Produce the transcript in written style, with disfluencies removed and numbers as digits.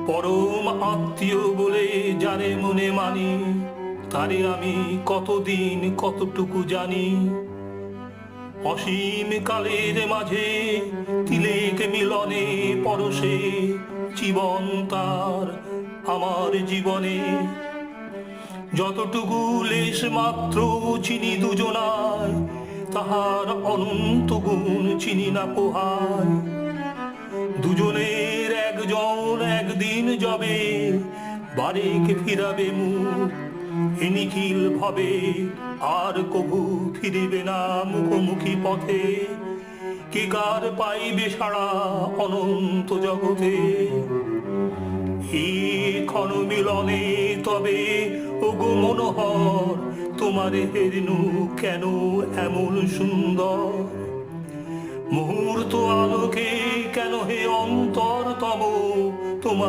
পরম আত্মীয় বলে যারে মনে মানি, তারে আমি কতদিন কতটুকু জানি। অসীম কালের মাঝে তিলেক মিলনে পরশে জীবন তার আমার জীবনে। যতটুকু লেশ মাত্র চিনি দুজনায়, তাহার অনন্ত গুণ চিনি না পোহায়। দুজনের একজন একদিন যাবে, বারেক ফিরাবে মুখ এ নিখিল ভাবে, আর কভু ফিরিবে না মুখোমুখি পথে। কে কার পাইবে সাড়া অনন্ত জগতে। এই ক্ষণ মিলনে তবে ওগো মনোহর, তোমার হেরিনু কেন এমন সুন্দর। মুহূর্ত আলোকে কেন হে অন্তরতম তোমার